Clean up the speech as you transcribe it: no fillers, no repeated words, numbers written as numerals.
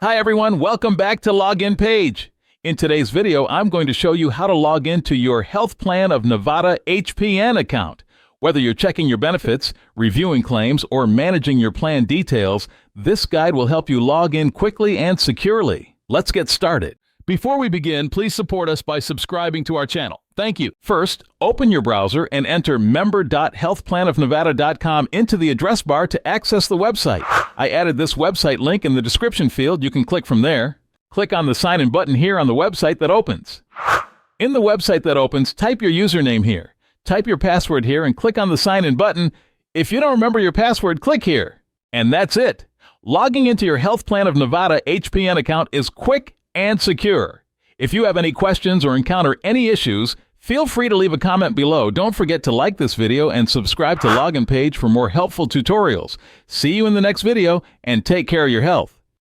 Hi everyone, welcome back to Login Page. In today's video, I'm going to show you how to log into your Health Plan of Nevada HPN account. Whether you're checking your benefits, reviewing claims, or managing your plan details, this guide will help you log in quickly and securely. Let's get started. Before we begin, please support us by subscribing to our channel. Thank you. First, open your browser and enter member.healthplanofnevada.com into the address bar to access the website. I added this website link in the description field. You can click from there. Click on the sign in button here on the website that opens. In the website that opens, type your username here. Type your password here and click on the sign in button. If you don't remember your password, click here. And that's it. Logging into your Health Plan of Nevada HPN account is quick and secure. If you have any questions or encounter any issues, feel free to leave a comment below. Don't forget to like this video and subscribe to Login Page for more helpful tutorials. See you in the next video and take care of your health.